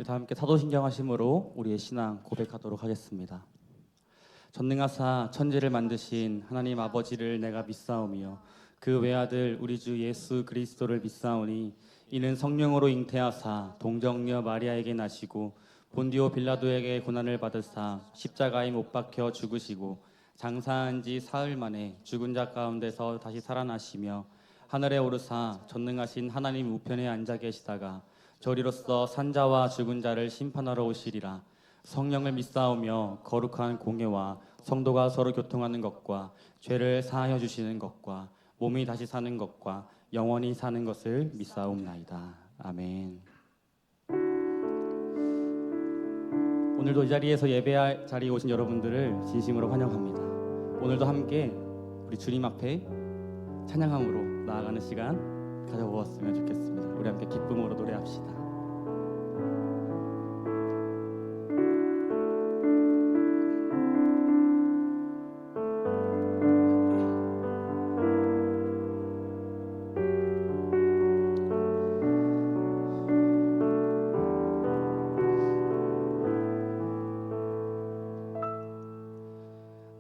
다 함께 사도신경하심으로 우리의 신앙 고백하도록 하겠습니다. 전능하사 천지를 만드신 하나님 아버지를 내가 믿사오며 그 외아들 우리 주 예수 그리스도를 믿사오니 이는 성령으로 잉태하사 동정녀 마리아에게 나시고 본디오 빌라도에게 고난을 받으사 십자가에 못 박혀 죽으시고 장사한 지 사흘 만에 죽은 자 가운데서 다시 살아나시며 하늘에 오르사 전능하신 하나님 우편에 앉아 계시다가 저리로서 산자와 죽은 자를 심판하러 오시리라. 성령을 믿사오며 거룩한 공예와 성도가 서로 교통하는 것과 죄를 사하여 주시는 것과 몸이 다시 사는 것과 영원히 사는 것을 믿사옵나이다. 아멘. 오늘도 이 자리에서 예배할 자리에 오신 여러분들을 진심으로 환영합니다. 오늘도 함께 우리 주님 앞에 찬양함으로 나아가는 시간 가져보았으면 좋겠습니다. 우리 함께 기쁨으로 노래합시다.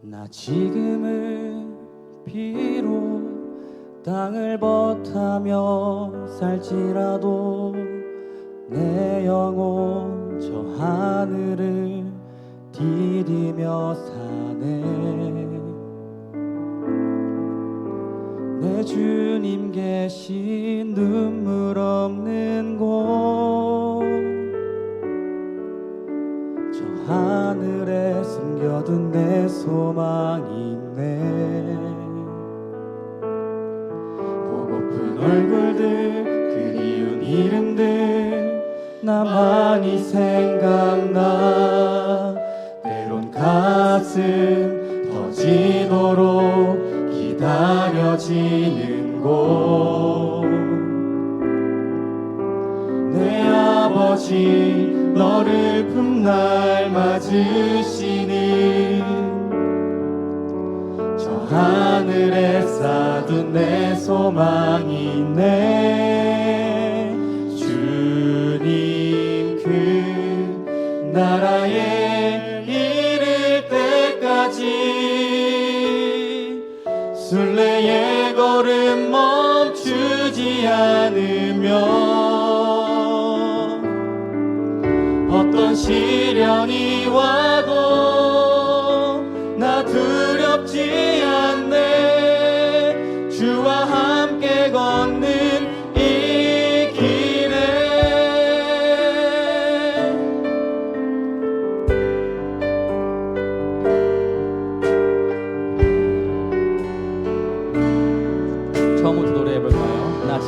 나 지금은 비록 땅을 벗하며 살지라도 내 영혼 저 하늘을 디디며 사네. 내 주님 계신 눈물 없는 곳 저 하늘에 숨겨둔 내 소망이 있네. 보고픈 얼굴들 그리운 이름들 나만이 생각나. 때론 가슴 터지도록 기다려지는 곳 내 아버지 너를 품날 맞으시는 저 하늘에 쌓둔 내 소망이 있네. 주님 그 나라에 이를 때까지 순례의 걸음 멈추지 않으며 어떤 시련이 와도 나 두렵지 않네. 주와 함께 걷는 이 길에 처음부터 노래해볼까요? 나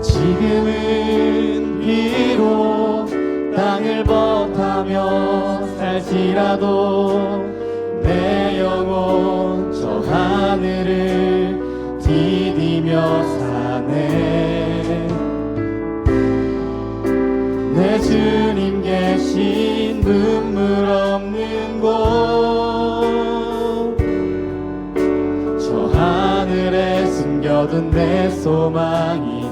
지금은 비록 땅을 벗하며 살지라도 내 영혼 저 하늘을 디디며 사네. 내 주님 계신 눈물 없는 곳 저 하늘에 숨겨둔 내 소망이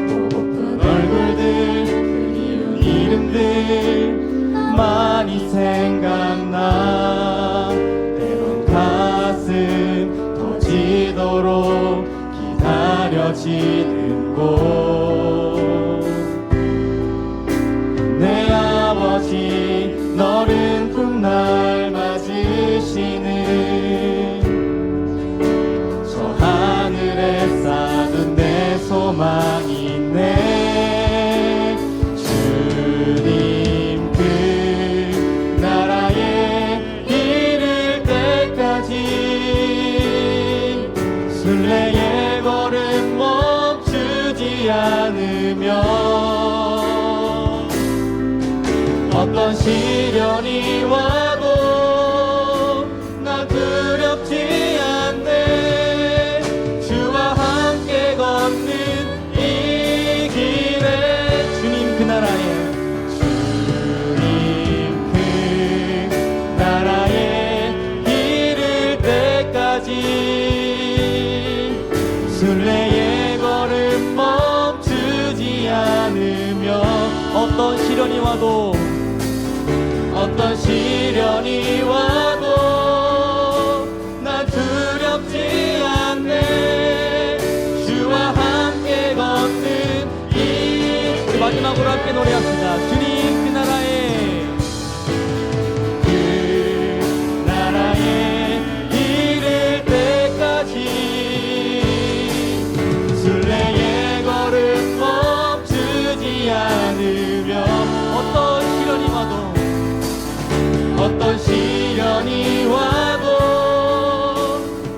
보고픈 얼굴들 그리운 이름들 많이 생각나. 때론 가슴 터지도록 기다려지는 곳 내 아버지 너를 품날 맞으시는 쌓둔 내 소망이 있네. 주님 그 나라에 이를 때까지 순례의 걸음 멈추지 않으며 어떤 시련이 와도 나 두렵지 않네. 주와 함께 걷는 이 길에 주님 그 나라에 이를 때까지 순례의 어떤 시련이 와도 어떤 시련이 와도 난 두렵지 않네. 주와 함께 걷는 우리 마지막으로 함께 노래합시다. 주님 그 나라에 이를 때까지 순례의 걸음 멈추지 않으며 어떤 시련이 와도 어떤 시련이 와도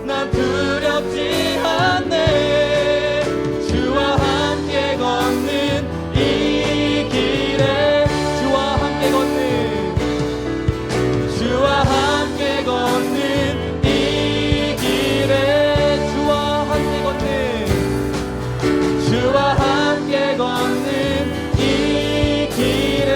난 두렵지 않네. 주와 함께 걷는 이 길에 주와 함께 걷는 이 길에 주와 함께 걷는 이 길에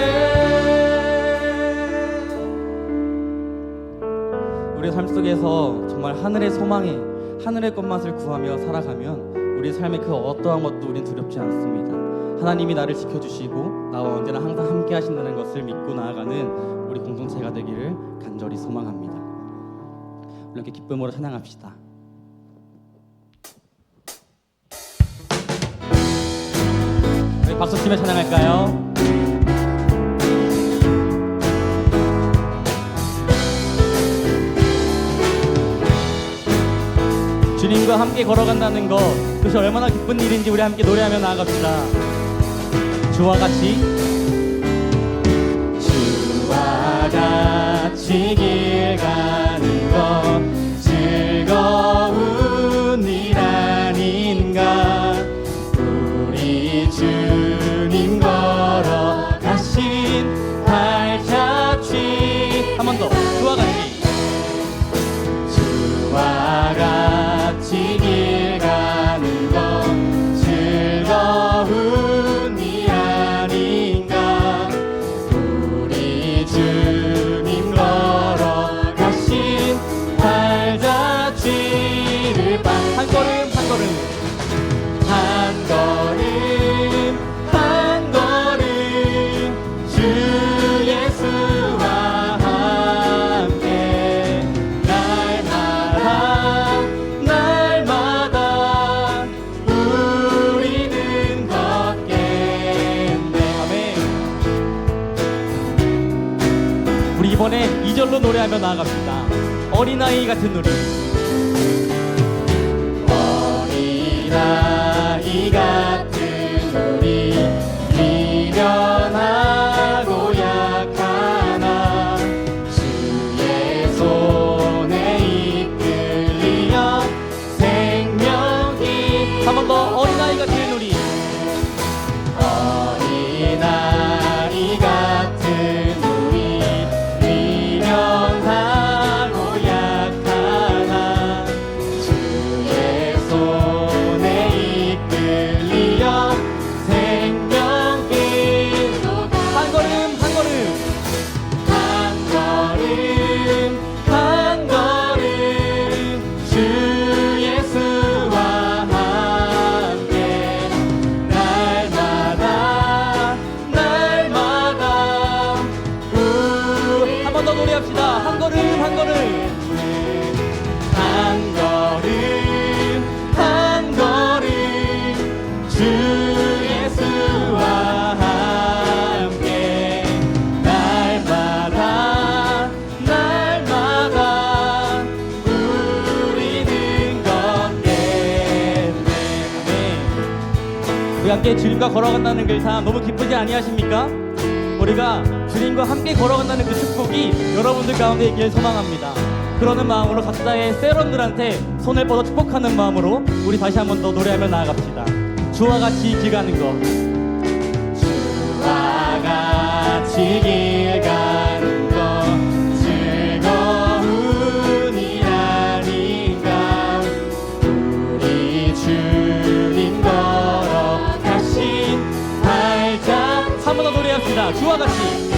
우리 삶 속에서 정말 하늘의 소망에 하늘의 꽃맛을 구하며 살아가면 우리 삶의 그 어떠한 것도 우린 두렵지 않습니다. 하나님이 나를 지켜주시고 나와 언제나 항상 함께 하신다는 것을 믿고 나아가는 우리 공동체가 되기를 간절히 소망합니다. 우리 함께 기쁨으로 찬양합시다. 우리 박수치며 찬양할까요? 주님과 함께 걸어간다는 것, 그것이 얼마나 기쁜 일인지 우리 함께 노래하며 나아갑시다. 주와 같이 길 가는 것 즐거운 일 아닌가. 우리 주님 걸어가신 발자취 한 번 더. 주와 같이 길 가는 것 즐거운 일 아닌가. 우리 주님 걸어가신 발자취를 한 걸음 한 걸음 주 예수와 함께 날마다 우리는 걷겠네. 아멘. 우리 이번에 2절로 노래하며 나아갑시다. 어린아이 같은 우리. 어린아이 같은 우리 미련하고 약하나 주의 손에 이끌리어 생명이 한 번 더. 어린아이 같은 우리. 어린아이 같은 우리 미련하고 약하나 주의 손에 이끌리어 생명길 한 걸음 주 예수와 함께 날마다 한 번 더 노래합시다. 한 걸음 주 예수와 함께 날마다 우리는 걷겠네. 우리 함께 주님과 걸어간다는 그 참 너무 기쁘지 아니하십니까? 우리가 주님과 함께 걸어간다는 그 축복이 여러분들 가운데 있길 소망합니다. 그러는 마음으로 각자의 세런들한테 손을 뻗어 축복하는 마음으로 우리 다시 한 번 더 노래하며 나아갑시다. 주와 같이 길 가는 것. 주와 같이 길 가는 것 즐거운 일 아닌가. 우리 주님 걸어가신 발자 한 번 더 노래합시다. 주와 같이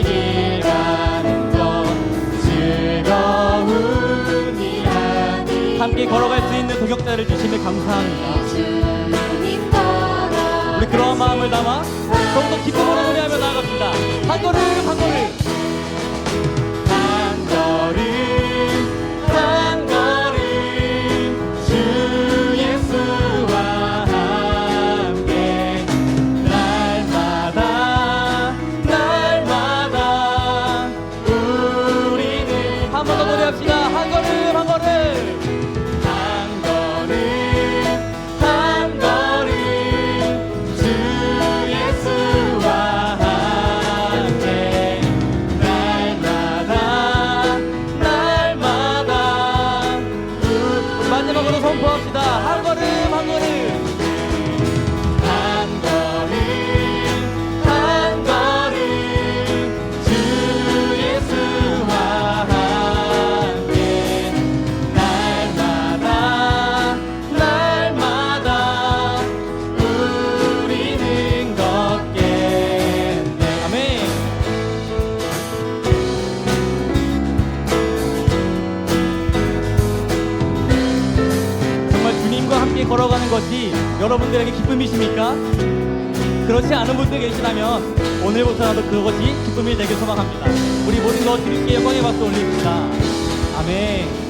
길 가는 것 즐거운 일 아닌가. 함께 걸어갈 수 있는 동역자를 주시며 감사합니다. 그러한 마음을 담아 더욱더 기쁨으로 노래하며 나아갑시다. 한 걸음 한 걸음 한 걸음 한 걸음 주 예수와 함께 날마다 날마다 우리는 한 번 더 노래합시다. 한 걸음 한 걸음 한 걸음 한 걸음 주 예수와 함께 날마다 날마다 우리 마지막으로 선포합시다. 한 걸음 한 걸음 한 걸음 한 걸음 주 예수와 함께 날마다 날마다 우리는 걷겠네. 아멘. 정말 주님과 함께 걸어가는 것이 여러분들에게 기쁨이십니까? 그렇지 않은 분들 계시다면 오늘부터라도 그것이 기쁨이 되길 소망합니다. 우리 모든 것 주님께 영광의 박수 올립시다. 아멘.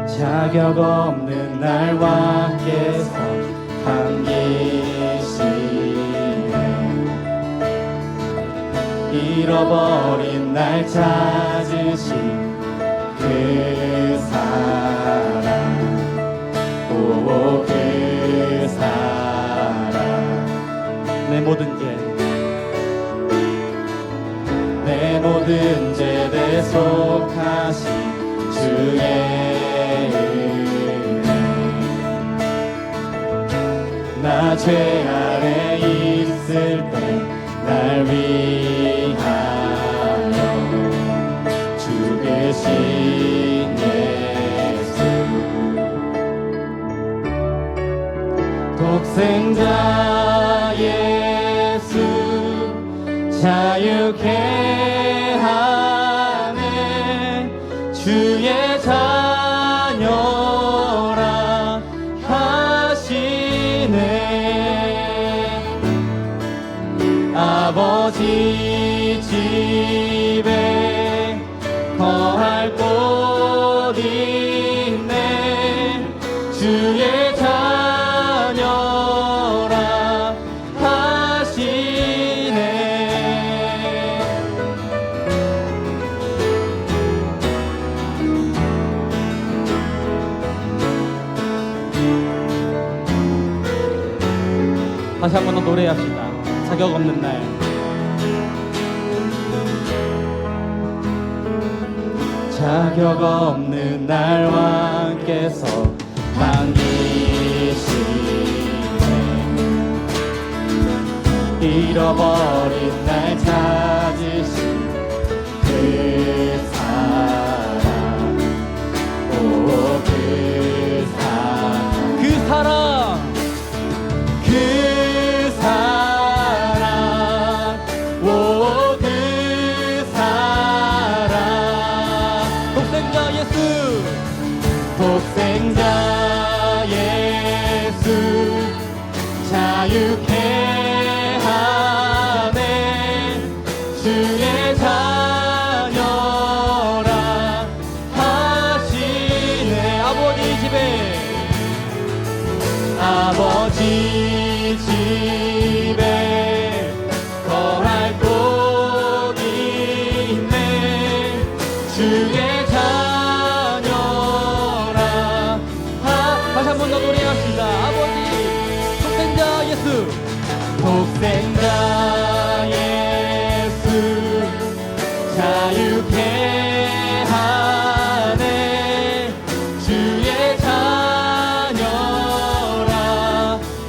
자격 없는 날 왕께서 반기시네. 잃어버린 날 찾으신 그 사랑, 오 그 사랑. 내 모든 죄 대속하신 주의 나 죄 아래 있을 때 날 위하여 죽으신 예수 독생자 예수 자유케 하네 주의 자녀라 아버지 집에 거할 곳 있네 주의 자녀라 하시네. 다시 한 번 더 노래합시다. 자격 없는 날 자격 없는 날 왕께서 반기시네 잃어버린 날 찾으신 그 사랑 오 그 사랑 그 사랑 그 사랑 오 그 사랑 독생자 예수 독생자 예수 자유케 하네 주의 자녀라 하시네 아버지 집에 거할 곳 있네 주의 자녀라 다시 한 번 더 노래합시다. 아버지 독생자 예수 독생자 예수 자유케 하네 주의 자녀라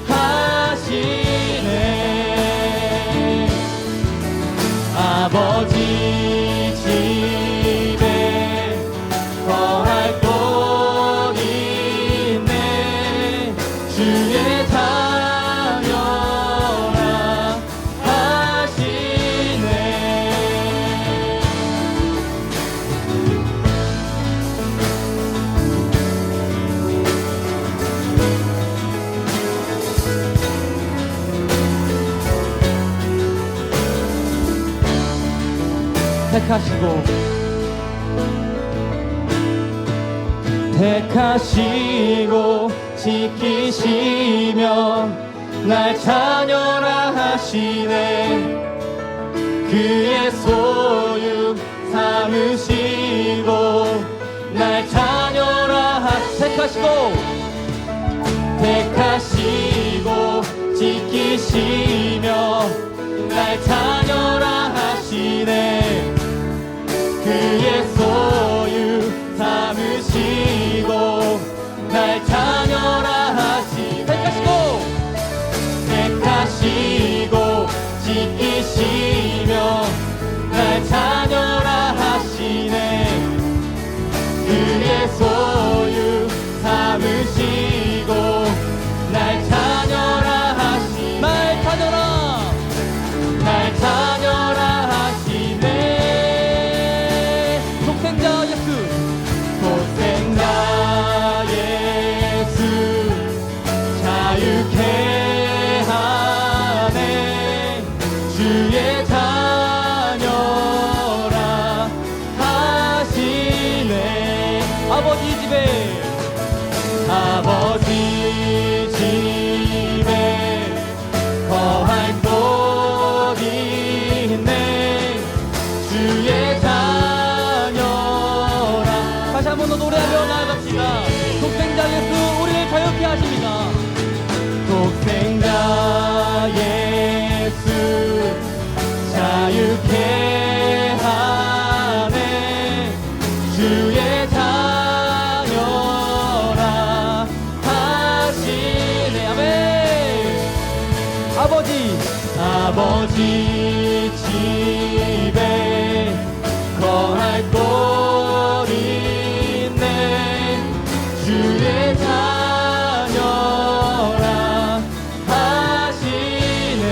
하시네 주의 자녀라 하시네. 택하시고 지키시며 날 자녀라 하시네. 그의 소유 삼으시고 날 자녀라 택하시고 지키시며 날 자녀라 하시네. 그의 소유 삼으시고 날 자녀라 하시네. 택하시고 지키시며 날 자녀라 하시네. 그의 소유 삼으시고 날 자녀라 하시네. 날 자녀라 하시네. 독생자 예수 자유케 하네. 주의 자녀라 하시네. 아버지 집에 거할 곳 있네. 주의 자녀라. 다시 한 번 더 노래하며 나아갑시다. 독생자 예수 우리를 자유케 하십니다. 독생자 예수 자유케 하네. 주의 자녀라 하시네. 아멘. 아버지 집에 거할 곳 있네. 주의 자녀라 하시네.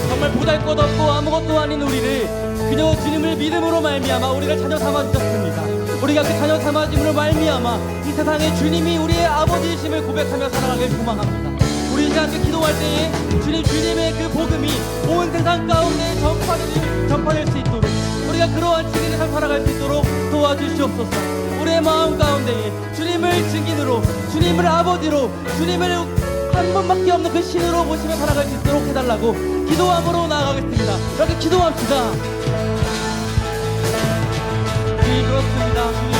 정말 보잘것없고 아무것도 아닌 우리를 그저 주님을 믿음으로 말미암아 우리를 자녀 삼아주셨습니다. 우리가 그 자녀 삼아짐으로 말미암아 이 세상에 주님이 우리의 아버지이심을 고백하며 살아가길 소망합니다. 우리 이제 함께 기도할 때에 주님의 그 복음이 온 세상 가운데 전파될 수 있도록 우리가 그러한 증인의 삶 살아갈 수 있도록 도와주시옵소서. 우리의 마음 가운데에 주님을 증인으로, 주님을 아버지로, 주님을 한 번밖에 없는 그 신으로 모시며 살아갈 수 있도록 해달라고 기도함으로 나아가겠습니다. 이렇게 기도합시다. 주님, 그렇습니다. 주님,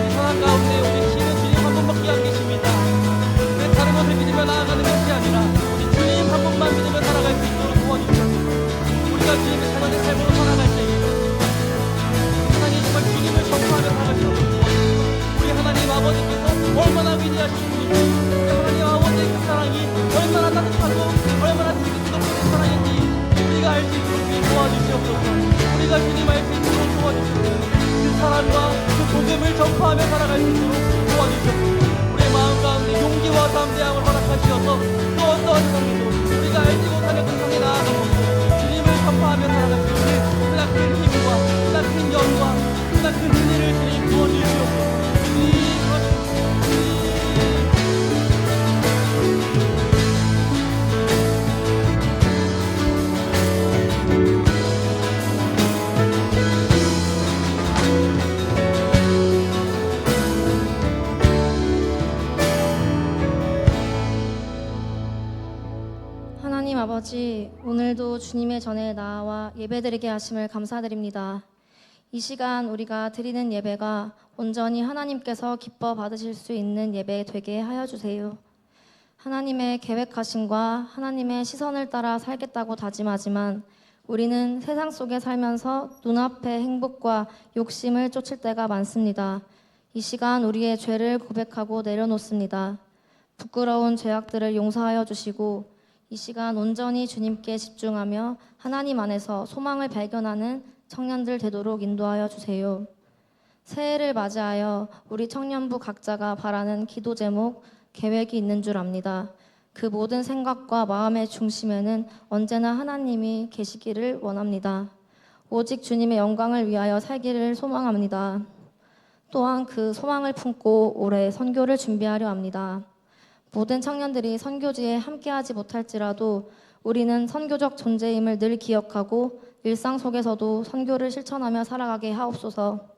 이 세상 가운데 우리 신은 주님 한 번밖에 안 계십니다. 다른 것을 믿으며 나아가는 것이 아니라 우리 주님 한 분만 믿으며 살아갈 수 있도록 도와주시옵소서. 우리가 주님의 자녀된 삶으로 살아갈 때에 세상에 정말 주님을 전파하며 살아갈 수 있도록 우리 하나님 아버지께서 얼마나 위대하신 분이고 우리 하나님 아버지의 그 사랑이 얼마나 따뜻하고 얼마나 지극히 사랑인지 우리가 알 수 있도록 주님 도와주시옵소서. 우리가 주님 알 수 있도록 도와주시옵소서. 그 사랑과 그 복음을 전파하며 살아갈 수 있도록 도와주시옵소서. 마음 가운데 용기와 담대함을 허락하시어서 또 어떠한 상황에도 우리가 알지 못하는 그 상에 나아가서 주님을 전파하며 살아갈 수 있는 그나큰 힘과 그나큰 영과 그나큰 은혜를 주님 부어주시옵소서. 하나님 아버지, 오늘도 주님의 전에 나와 예배드리게 하심을 감사드립니다. 이 시간 우리가 드리는 예배가 온전히 하나님께서 기뻐 받으실 수 있는 예배 되게 하여 주세요. 하나님의 계획하심과 하나님의 시선을 따라 살겠다고 다짐하지만 우리는 세상 속에 살면서 눈앞의 행복과 욕심을 쫓을 때가 많습니다. 이 시간 우리의 죄를 고백하고 내려놓습니다. 부끄러운 죄악들을 용서하여 주시고 이 시간 온전히 주님께 집중하며 하나님 안에서 소망을 발견하는 청년들 되도록 인도하여 주세요. 새해를 맞이하여 우리 청년부 각자가 바라는 기도 제목, 계획이 있는 줄 압니다. 그 모든 생각과 마음의 중심에는 언제나 하나님이 계시기를 원합니다. 오직 주님의 영광을 위하여 살기를 소망합니다. 또한 그 소망을 품고 올해 선교를 준비하려 합니다. 모든 청년들이 선교지에 함께하지 못할지라도 우리는 선교적 존재임을 늘 기억하고 일상 속에서도 선교를 실천하며 살아가게 하옵소서.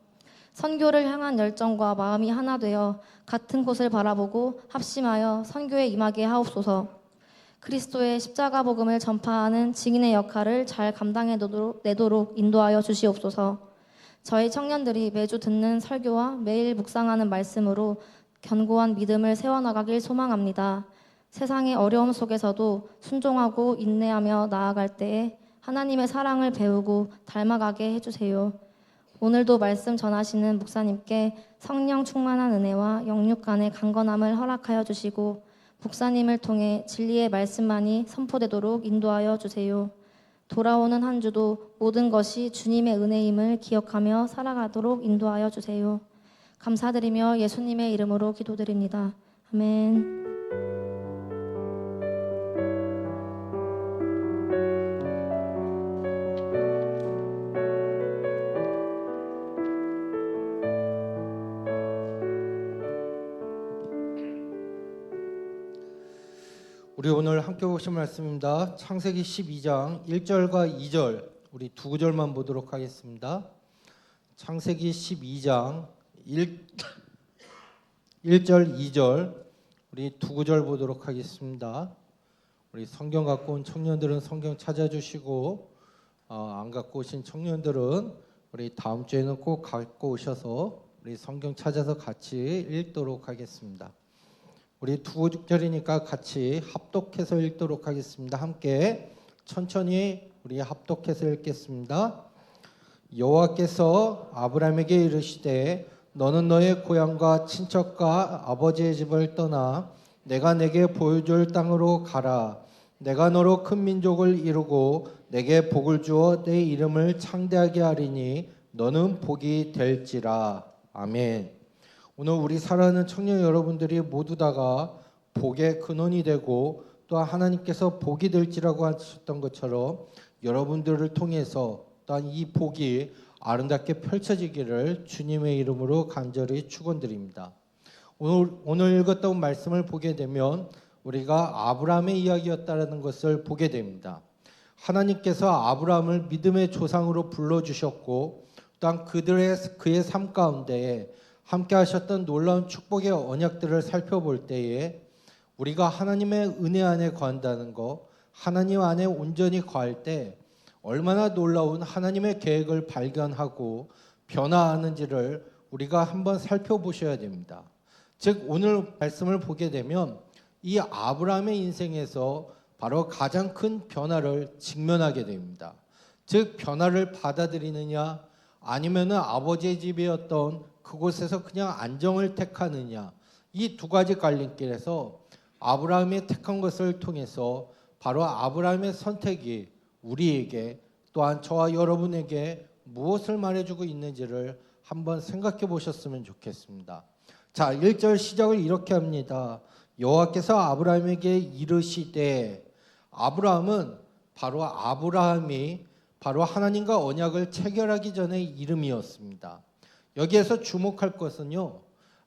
선교를 향한 열정과 마음이 하나 되어 같은 곳을 바라보고 합심하여 선교에 임하게 하옵소서. 그리스도의 십자가 복음을 전파하는 증인의 역할을 잘 감당해내도록 인도하여 주시옵소서. 저희 청년들이 매주 듣는 설교와 매일 묵상하는 말씀으로 견고한 믿음을 세워나가길 소망합니다. 세상의 어려움 속에서도 순종하고 인내하며 나아갈 때에 하나님의 사랑을 배우고 닮아가게 해주세요. 오늘도 말씀 전하시는 목사님께 성령 충만한 은혜와 영육 간의 강건함을 허락하여 주시고 목사님을 통해 진리의 말씀만이 선포되도록 인도하여 주세요. 돌아오는 한 주도 모든 것이 주님의 은혜임을 기억하며 살아가도록 인도하여 주세요. 감사드리며 예수님의 이름으로 기도드립니다. 아멘. 우리 오늘 함께 보실 말씀입니다. 창세기 12장 1절과 2절 우리 두 구절만 보도록 하겠습니다. 창세기 12장 1절 2절 우리 두 구절 보도록 하겠습니다. 우리 성경 갖고 온 청년들은 성경 찾아주시고 안 갖고 오신 청년들은 우리 다음 주에는 꼭 갖고 오셔서 우리 성경 찾아서 같이 읽도록 하겠습니다. 우리 두 구절이니까 같이 합독해서 읽도록 하겠습니다. 함께 천천히 우리 합독해서 읽겠습니다. 여호와께서 아브라함에게 이르시되 너는 너의 고향과 친척과 아버지의 집을 떠나 내가 내게 보여줄 땅으로 가라. 내가 너로 큰 민족을 이루고 내게 복을 주어 내 이름을 창대하게 하리니 너는 복이 될지라. 아멘. 오늘 우리 사랑하는 청년 여러분들이 모두 다가 복의 근원이 되고 또한 하나님께서 복이 될지라고 하셨던 것처럼 여러분들을 통해서 또한 이 복이 아름답게 펼쳐지기를 주님의 이름으로 간절히 축원드립니다. 오늘 읽었던 말씀을 보게 되면 우리가 아브라함의 이야기였다라는 것을 보게 됩니다. 하나님께서 아브라함을 믿음의 조상으로 불러주셨고 또한 그의 삶 가운데 함께 하셨던 놀라운 축복의 언약들을 살펴볼 때에 우리가 하나님의 은혜 안에 거한다는 것, 하나님 안에 온전히 거할 때 얼마나 놀라운 하나님의 계획을 발견하고 변화하는지를 우리가 한번 살펴보셔야 됩니다. 즉 오늘 말씀을 보게 되면 이 아브라함의 인생에서 바로 가장 큰 변화를 직면하게 됩니다. 즉 변화를 받아들이느냐 아니면은 아버지의 집이었던 그곳에서 그냥 안정을 택하느냐, 이 두 가지 갈림길에서 아브라함이 택한 것을 통해서 바로 아브라함의 선택이 우리에게 또한 저와 여러분에게 무엇을 말해주고 있는지를 한번 생각해 보셨으면 좋겠습니다. 자, 1절 시작을 이렇게 합니다. 여호와께서 아브라함에게 이르시되, 아브라함은 바로 바로 하나님과 언약을 체결하기 전의 이름이었습니다. 여기에서 주목할 것은요,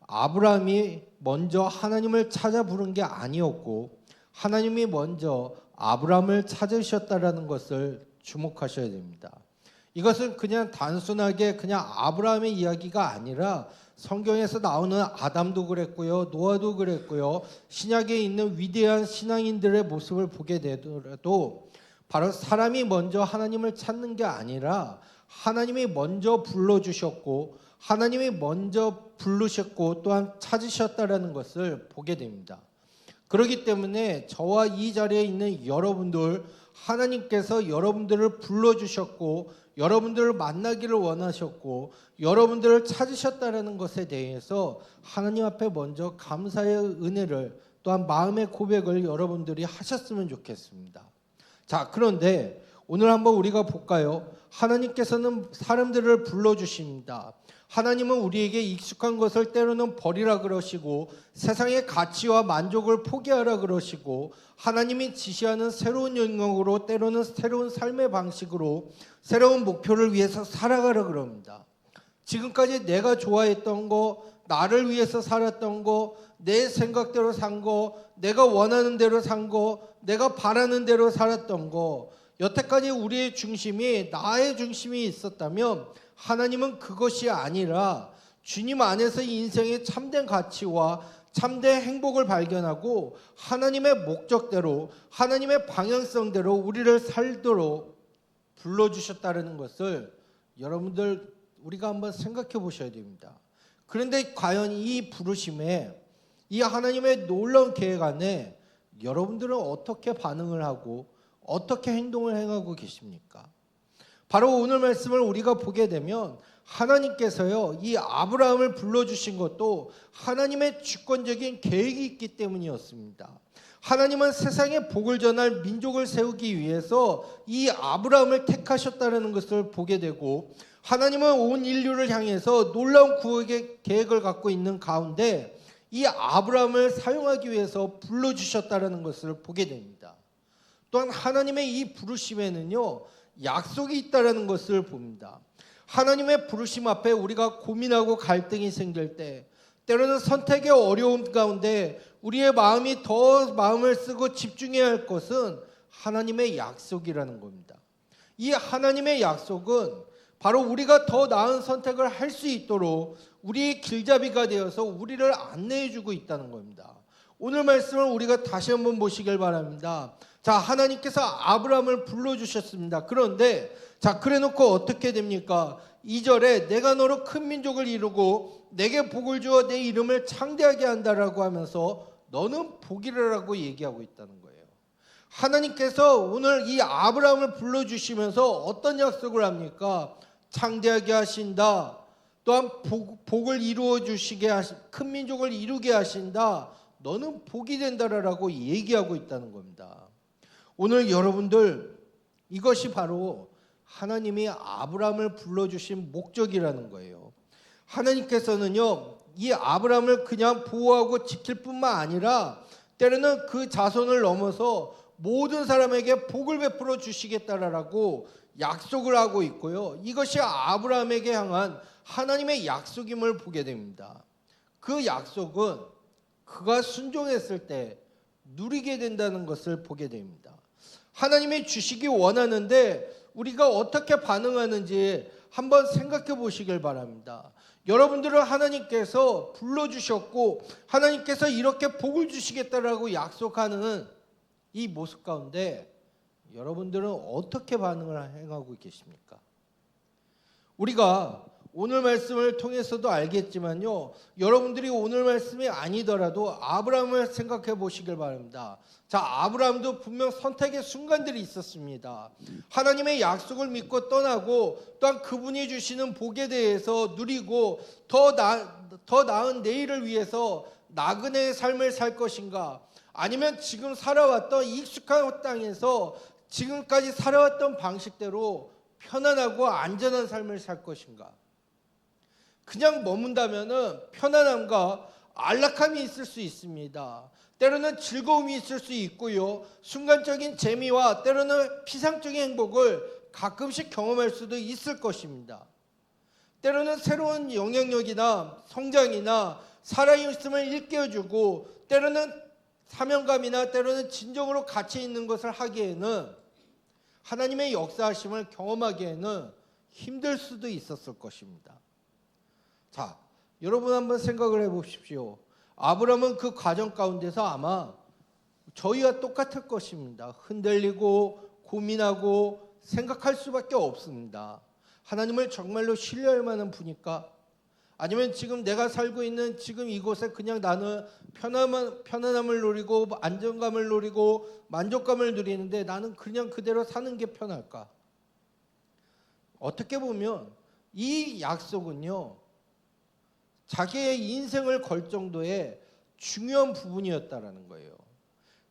아브라함이 먼저 하나님을 찾아 부른 게 아니었고 하나님이 먼저 아브라함을 찾으셨다라는 것을 주목하셔야 됩니다. 이것은 그냥 단순하게 그냥 아브라함의 이야기가 아니라 성경에서 나오는 아담도 그랬고요, 노아도 그랬고요, 신약에 있는 위대한 신앙인들의 모습을 보게 되더라도 바로 사람이 먼저 하나님을 찾는 게 아니라 하나님이 먼저 불러주셨고 하나님이 먼저 부르셨고 또한 찾으셨다라는 것을 보게 됩니다. 그렇기 때문에 저와 이 자리에 있는 여러분들, 하나님께서 여러분들을 불러주셨고 여러분들을 만나기를 원하셨고 여러분들을 찾으셨다라는 것에 대해서 하나님 앞에 먼저 감사의 은혜를 또한 마음의 고백을 여러분들이 하셨으면 좋겠습니다. 자, 그런데 오늘 한번 우리가 볼까요? 하나님께서는 사람들을 불러주십니다. 하나님은 우리에게 익숙한 것을 때로는 버리라 그러시고 세상의 가치와 만족을 포기하라 그러시고 하나님이 지시하는 새로운 영역으로 때로는 새로운 삶의 방식으로 새로운 목표를 위해서 살아가라 그럽니다. 지금까지 내가 좋아했던 거, 나를 위해서 살았던 거, 내 생각대로 산 거, 내가 원하는 대로 산 거, 내가 바라는 대로 살았던 거, 여태까지 우리의 중심이 나의 중심이 있었다면 하나님은 그것이 아니라 주님 안에서 인생의 참된 가치와 참된 행복을 발견하고 하나님의 목적대로 하나님의 방향성대로 우리를 살도록 불러주셨다는 것을 여러분들 우리가 한번 생각해 보셔야 됩니다. 그런데 과연 이 부르심에 이 하나님의 놀라운 계획 안에 여러분들은 어떻게 반응을 하고 어떻게 행동을 행하고 계십니까? 바로 오늘 말씀을 우리가 보게 되면 하나님께서요 이 아브라함을 불러주신 것도 하나님의 주권적인 계획이 있기 때문이었습니다. 하나님은 세상에 복을 전할 민족을 세우기 위해서 이 아브라함을 택하셨다는 것을 보게 되고 하나님은 온 인류를 향해서 놀라운 구원의 계획을 갖고 있는 가운데 이 아브라함을 사용하기 위해서 불러주셨다는 것을 보게 됩니다. 또한 하나님의 이 부르심에는요 약속이 있다는 것을 봅니다. 하나님의 부르심 앞에 우리가 고민하고 갈등이 생길 때 때로는 선택의 어려움 가운데 우리의 마음이 더 마음을 쓰고 집중해야 할 것은 하나님의 약속이라는 겁니다. 이 하나님의 약속은 바로 우리가 더 나은 선택을 할 수 있도록 우리의 길잡이가 되어서 우리를 안내해 주고 있다는 겁니다. 오늘 말씀을 우리가 다시 한번 보시길 바랍니다. 자, 하나님께서 아브라함을 불러주셨습니다. 그런데 자, 그래놓고 어떻게 됩니까? 2절에 내가 너로 큰 민족을 이루고 내게 복을 주어 내 이름을 창대하게 한다라고 하면서 너는 복이라고 얘기하고 있다는 거예요. 하나님께서 오늘 이 아브라함을 불러주시면서 어떤 약속을 합니까? 창대하게 하신다. 또한 복을 이루어 주시게 큰 민족을 이루게 하신다. 너는 복이 된다라고 얘기하고 있다는 겁니다. 오늘 여러분들 이것이 바로 하나님이 아브라함을 불러주신 목적이라는 거예요. 하나님께서는요 이 아브라함을 그냥 보호하고 지킬 뿐만 아니라 때로는 그 자손을 넘어서 모든 사람에게 복을 베풀어 주시겠다라고 약속을 하고 있고요. 이것이 아브라함에게 향한 하나님의 약속임을 보게 됩니다. 그 약속은 그가 순종했을 때 누리게 된다는 것을 보게 됩니다. 하나님이 주시기 원하는데 우리가 어떻게 반응하는지 한번 생각해 보시길 바랍니다. 여러분들은 하나님께서 불러주셨고 하나님께서 이렇게 복을 주시겠다라고 약속하는 이 모습 가운데 여러분들은 어떻게 반응을 행하고 계십니까? 우리가 오늘 말씀을 통해서도 알겠지만요, 여러분들이 오늘 말씀이 아니더라도 아브라함을 생각해 보시길 바랍니다. 자, 아브라함도 분명 선택의 순간들이 있었습니다. 하나님의 약속을 믿고 떠나고 또한 그분이 주시는 복에 대해서 누리고 더 나은 내일을 위해서 나그네의 삶을 살 것인가, 아니면 지금 살아왔던 익숙한 땅에서 지금까지 살아왔던 방식대로 편안하고 안전한 삶을 살 것인가. 그냥 머문다면은 편안함과 안락함이 있을 수 있습니다. 때로는 즐거움이 있을 수 있고요. 순간적인 재미와 때로는 피상적인 행복을 가끔씩 경험할 수도 있을 것입니다. 때로는 새로운 영향력이나 성장이나 살아있음을 일깨워주고 때로는 사명감이나 때로는 진정으로 가치 있는 것을 하기에는 하나님의 역사하심을 경험하기에는 힘들 수도 있었을 것입니다. 자, 여러분 한번 생각을 해보십시오. 아브라함은 그 과정 가운데서 아마 저희와 똑같을 것입니다. 흔들리고 고민하고 생각할 수밖에 없습니다. 하나님을 정말로 신뢰할 만한 분일까? 아니면 지금 내가 살고 있는 지금 이곳에 그냥 나는 편안함을 누리고 안정감을 누리고 만족감을 누리는데 나는 그냥 그대로 사는 게 편할까? 어떻게 보면 이 약속은요, 자기의 인생을 걸 정도의 중요한 부분이었다라는 거예요.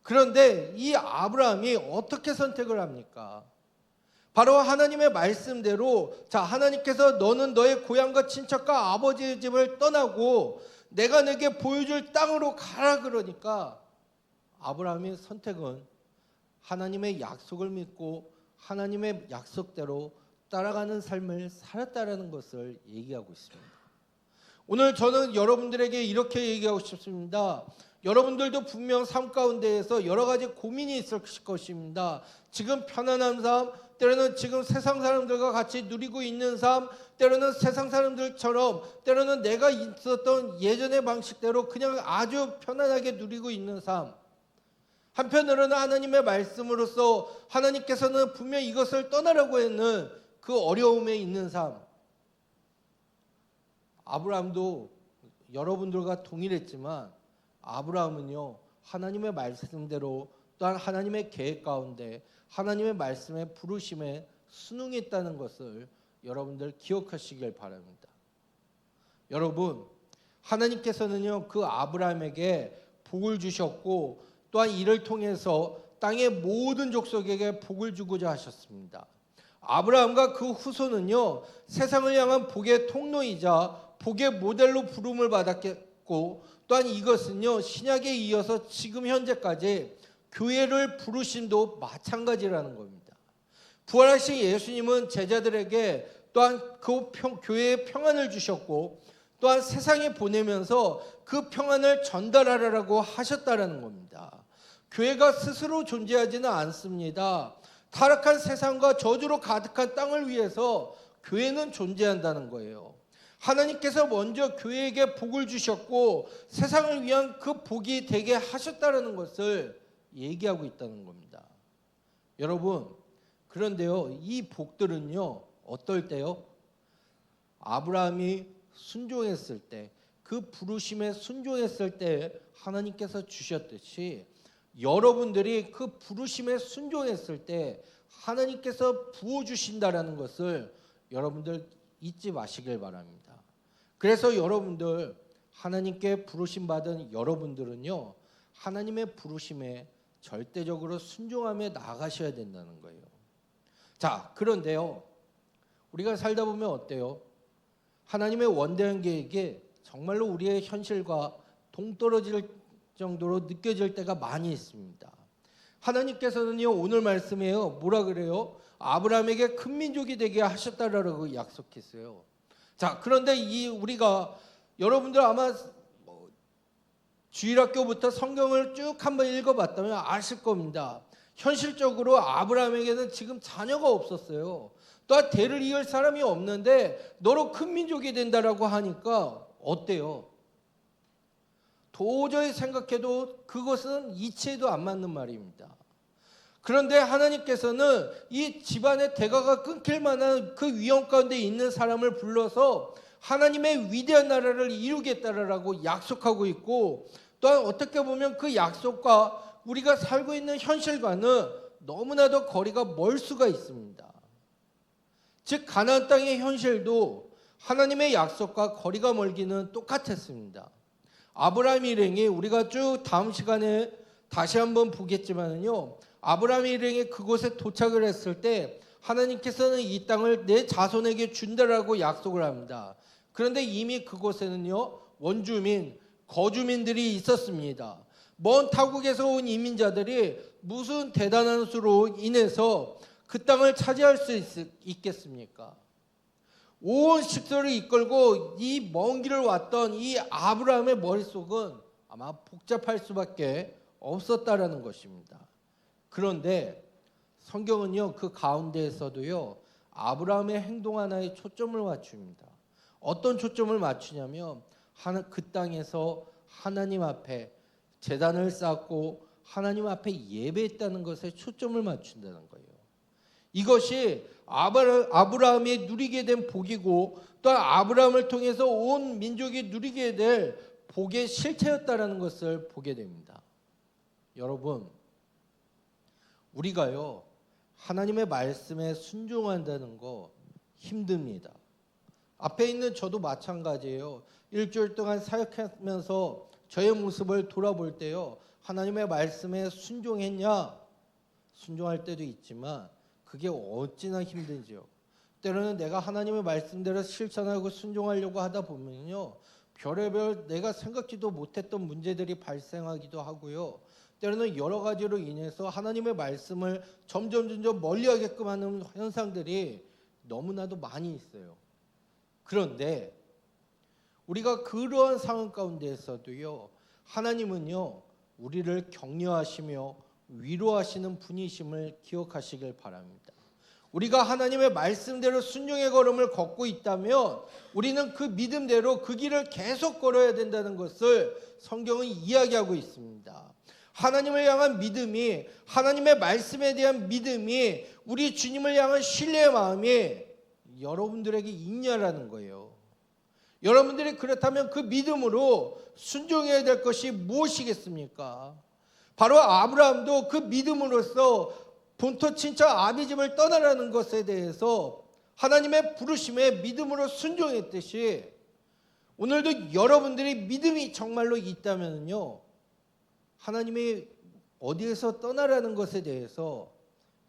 그런데 이 아브라함이 어떻게 선택을 합니까? 바로 하나님의 말씀대로 자 하나님께서 너는 너의 고향과 친척과 아버지의 집을 떠나고 내가 내게 보여줄 땅으로 가라 그러니까 아브라함의 선택은 하나님의 약속을 믿고 하나님의 약속대로 따라가는 삶을 살았다라는 것을 얘기하고 있습니다. 오늘 저는 여러분들에게 이렇게 얘기하고 싶습니다. 여러분들도 분명 삶 가운데에서 여러 가지 고민이 있을 것입니다. 지금 편안한 삶, 때로는 지금 세상 사람들과 같이 누리고 있는 삶, 때로는 세상 사람들처럼 때로는 내가 있었던 예전의 방식대로 그냥 아주 편안하게 누리고 있는 삶. 한편으로는 하나님의 말씀으로서 하나님께서는 분명 이것을 떠나라고 했는 그 어려움에 있는 삶. 아브라함도 여러분들과 동일했지만 아브라함은요 하나님의 말씀대로 또한 하나님의 계획 가운데 하나님의 말씀의 부르심에 순응했다는 것을 여러분들 기억하시길 바랍니다. 여러분 하나님께서는요 그 아브라함에게 복을 주셨고 또한 이를 통해서 땅의 모든 족속에게 복을 주고자 하셨습니다. 아브라함과 그 후손은요 세상을 향한 복의 통로이자 복의 모델로 부름을 받았고 또한 이것은요 신약에 이어서 지금 현재까지 교회를 부르심도 마찬가지라는 겁니다. 부활하신 예수님은 제자들에게 또한 그 교회에 평안을 주셨고 또한 세상에 보내면서 그 평안을 전달하라고 하셨다라는 겁니다. 교회가 스스로 존재하지는 않습니다. 타락한 세상과 저주로 가득한 땅을 위해서 교회는 존재한다는 거예요. 하나님께서 먼저 교회에게 복을 주셨고 세상을 위한 그 복이 되게 하셨다는 것을 얘기하고 있다는 겁니다. 여러분 그런데요 이 복들은요 어떨 때요? 아브라함이 순종했을 때 그 부르심에 순종했을 때 하나님께서 주셨듯이 여러분들이 그 부르심에 순종했을 때 하나님께서 부어주신다라는 것을 여러분들 잊지 마시길 바랍니다. 그래서 여러분들 하나님께 부르심 받은 여러분들은요 하나님의 부르심에 절대적으로 순종하며 나아가셔야 된다는 거예요. 자 그런데요 우리가 살다 보면 어때요? 하나님의 원대한 계획이 정말로 우리의 현실과 동떨어질 정도로 느껴질 때가 많이 있습니다. 하나님께서는요 오늘 말씀에요 뭐라 그래요? 아브라함에게 큰 민족이 되게 하셨다라고 약속했어요. 자 그런데 우리가 여러분들 아마 주일학교부터 성경을 쭉 한번 읽어봤다면 아실 겁니다. 현실적으로 아브라함에게는 지금 자녀가 없었어요. 또한 대를 이을 사람이 없는데 너로 큰 민족이 된다라고 하니까 어때요? 도저히 생각해도 그것은 이치에도 안 맞는 말입니다. 그런데 하나님께서는 이 집안의 대가가 끊길 만한 그 위험 가운데 있는 사람을 불러서 하나님의 위대한 나라를 이루겠다라고 약속하고 있고 또한 어떻게 보면 그 약속과 우리가 살고 있는 현실과는 너무나도 거리가 멀 수가 있습니다. 즉 가나안 땅의 현실도 하나님의 약속과 거리가 멀기는 똑같았습니다. 아브라함 일행이 우리가 쭉 다음 시간에 다시 한번 보겠지만은요. 아브라함 일행이 그곳에 도착을 했을 때 하나님께서는 이 땅을 내 자손에게 준다라고 약속을 합니다. 그런데 이미 그곳에는요. 원주민, 거주민들이 있었습니다. 먼 타국에서 온 이민자들이 무슨 대단한 수로 인해서 그 땅을 차지할 수 있겠습니까? 온 식소를 이끌고 이 먼 길을 왔던 이 아브라함의 머릿속은 아마 복잡할 수밖에 없었다라는 것입니다. 그런데 성경은요 그 가운데에서도요 아브라함의 행동 하나에 초점을 맞춥니다. 어떤 초점을 맞추냐면 그 땅에서 하나님 앞에 제단을 쌓고 하나님 앞에 예배했다는 것에 초점을 맞춘다는 거예요. 이것이 아브라함이 누리게 된 복이고 또 아브라함을 통해서 온 민족이 누리게 될 복의 실체였다라는 것을 보게 됩니다. 여러분, 우리가요 하나님의 말씀에 순종한다는 거 힘듭니다. 앞에 있는 저도 마찬가지예요. 일주일 동안 사역하면서 저의 모습을 돌아볼 때요 하나님의 말씀에 순종했냐? 순종할 때도 있지만 그게 어찌나 힘든지요. 때로는 내가 하나님의 말씀대로 실천하고 순종하려고 하다 보면요, 별의별 내가 생각지도 못했던 문제들이 발생하기도 하고요. 때로는 여러 가지로 인해서 하나님의 말씀을 점점 멀리하게끔 하는 현상들이 너무나도 많이 있어요. 그런데 우리가 그러한 상황 가운데에서도요, 하나님은요, 우리를 격려하시며 위로하시는 분이심을 기억하시길 바랍니다. 우리가 하나님의 말씀대로 순종의 걸음을 걷고 있다면 우리는 그 믿음대로 그 길을 계속 걸어야 된다는 것을 성경은 이야기하고 있습니다. 하나님을 향한 믿음이, 하나님의 말씀에 대한 믿음이, 우리 주님을 향한 신뢰의 마음이 여러분들에게 있냐라는 거예요. 여러분들이 그렇다면 그 믿음으로 순종해야 될 것이 무엇이겠습니까? 바로 아브라함도 그 믿음으로써 본토 친척 아비집을 떠나라는 것에 대해서 하나님의 부르심에 믿음으로 순종했듯이 오늘도 여러분들이 믿음이 정말로 있다면요, 하나님이 어디에서 떠나라는 것에 대해서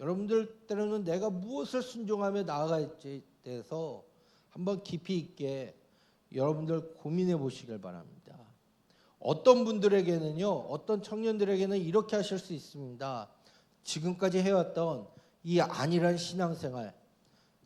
여러분들 때로는 내가 무엇을 순종하며 나아갈지에 대해서 한번 깊이 있게 여러분들 고민해 보시길 바랍니다. 어떤 분들에게는요, 어떤 청년들에게는 이렇게 하실 수 있습니다. 지금까지 해왔던 이 안일한 신앙생활,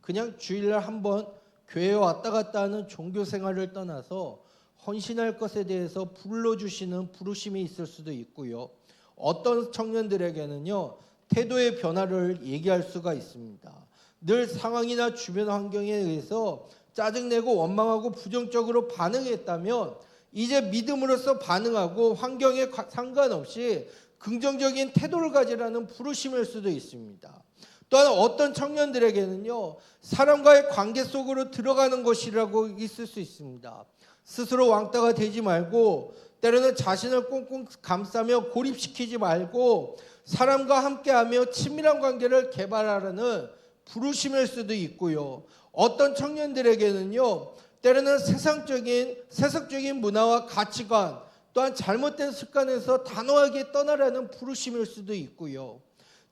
그냥 주일날 한번 교회에 왔다 갔다 하는 종교 생활을 떠나서 헌신할 것에 대해서 불러주시는 부르심이 있을 수도 있고요. 어떤 청년들에게는요, 태도의 변화를 얘기할 수가 있습니다. 늘 상황이나 주변 환경에 의해서 짜증내고 원망하고 부정적으로 반응했다면 이제 믿음으로써 반응하고 환경에 상관없이 긍정적인 태도를 가지라는 부르심일 수도 있습니다. 또한 어떤 청년들에게는요, 사람과의 관계 속으로 들어가는 것이라고 있을 수 있습니다. 스스로 왕따가 되지 말고 때로는 자신을 꽁꽁 감싸며 고립시키지 말고 사람과 함께하며 친밀한 관계를 개발하라는 부르심일 수도 있고요. 어떤 청년들에게는요, 때로는 세속적인 문화와 가치관, 또한 잘못된 습관에서 단호하게 떠나라는 부르심일 수도 있고요.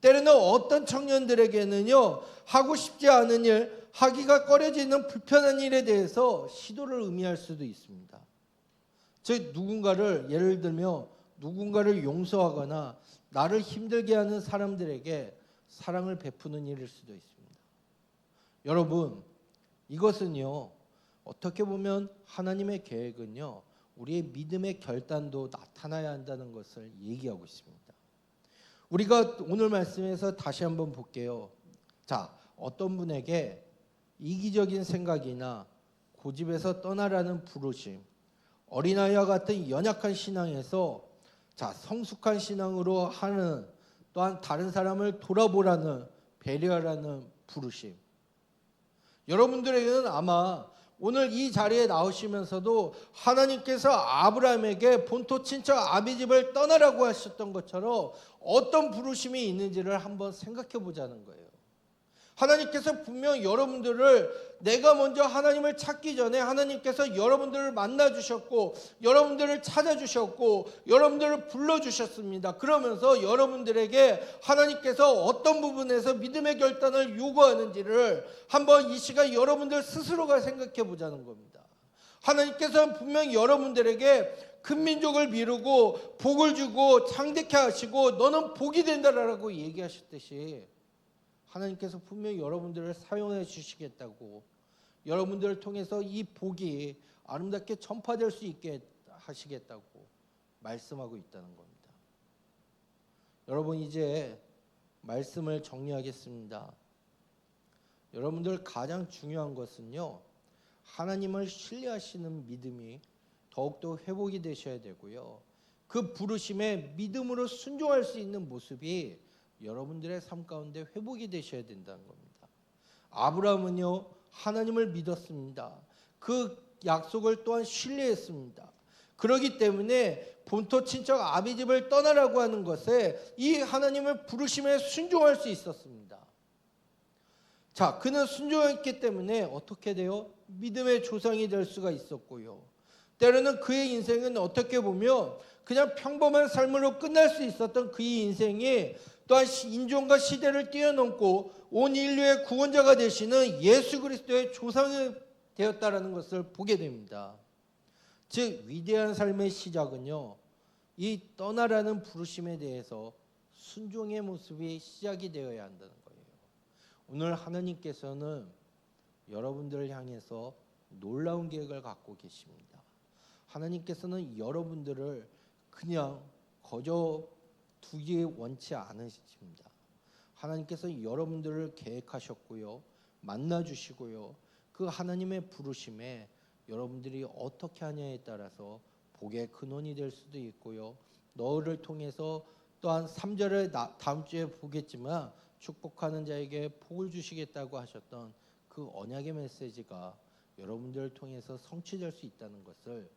때로는 어떤 청년들에게는요, 하고 싶지 않은 일, 하기가 꺼려지는 불편한 일에 대해서 시도를 의미할 수도 있습니다. 즉 누군가를, 예를 들면 누군가를 용서하거나 나를 힘들게 하는 사람들에게 사랑을 베푸는 일일 수도 있습니다. 여러분, 이것은요, 어떻게 보면 하나님의 계획은요, 우리의 믿음의 결단도 나타나야 한다는 것을 얘기하고 있습니다. 우리가 오늘 말씀에서 다시 한번 볼게요. 자, 어떤 분에게 이기적인 생각이나 고집에서 떠나라는 부르심, 어린아이와 같은 연약한 신앙에서 성숙한 신앙으로 하는, 또한 다른 사람을 돌아보라는, 배려하라는 부르심. 여러분들에게는 아마 오늘 이 자리에 나오시면서도 하나님께서 아브라함에게 본토 친척 아비집을 떠나라고 하셨던 것처럼 어떤 부르심이 있는지를 한번 생각해 보자는 거예요. 하나님께서 분명 여러분들을, 내가 먼저 하나님을 찾기 전에 하나님께서 여러분들을 만나주셨고 여러분들을 찾아주셨고 여러분들을 불러주셨습니다. 그러면서 여러분들에게 하나님께서 어떤 부분에서 믿음의 결단을 요구하는지를 한번 이 시간 여러분들 스스로가 생각해 보자는 겁니다. 하나님께서는 분명 여러분들에게 큰 민족을 미루고 복을 주고 창대케 하시고 너는 복이 된다라고 얘기하셨듯이 하나님께서 분명히 여러분들을 사용해 주시겠다고, 여러분들을 통해서 이 복이 아름답게 전파될 수 있게 하시겠다고 말씀하고 있다는 겁니다. 여러분, 이제 말씀을 정리하겠습니다. 여러분들 가장 중요한 것은요, 하나님을 신뢰하시는 믿음이 더욱더 회복이 되셔야 되고요. 그 부르심에 믿음으로 순종할 수 있는 모습이 여러분들의 삶 가운데 회복이 되셔야 된다는 겁니다. 아브라함은요, 하나님을 믿었습니다. 그 약속을 또한 신뢰했습니다. 그렇기 때문에 본토 친척 아비집을 떠나라고 하는 것에 이 하나님의 부르심에 순종할 수 있었습니다. 자, 그는 순종했기 때문에 어떻게 돼요? 믿음의 조상이 될 수가 있었고요. 때로는 그의 인생은 어떻게 보면 그냥 평범한 삶으로 끝날 수 있었던 그의 인생이 또한 인종과 시대를 뛰어넘고 온 인류의 구원자가 되시는 예수 그리스도의 조상이 되었다라는 것을 보게 됩니다. 즉 위대한 삶의 시작은요, 이 떠나라는 부르심에 대해서 순종의 모습이 시작이 되어야 한다는 거예요. 오늘 하나님께서는 여러분들을 향해서 놀라운 계획을 갖고 계십니다. 하나님께서는 여러분들을 그냥 거저 두기 원치 않으십니다. 하나님께서 여러분들을 계획하셨고요, 만나주시고요, 그 하나님의 부르심에 여러분들이 어떻게 하냐에 따라서 복의 근원이 될 수도 있고요, 너를 통해서 또한 3절을 다음 주에 보겠지만 축복하는 자에게 복을 주시겠다고 하셨던 그 언약의 메시지가 여러분들을 통해서 성취될 수 있다는 것을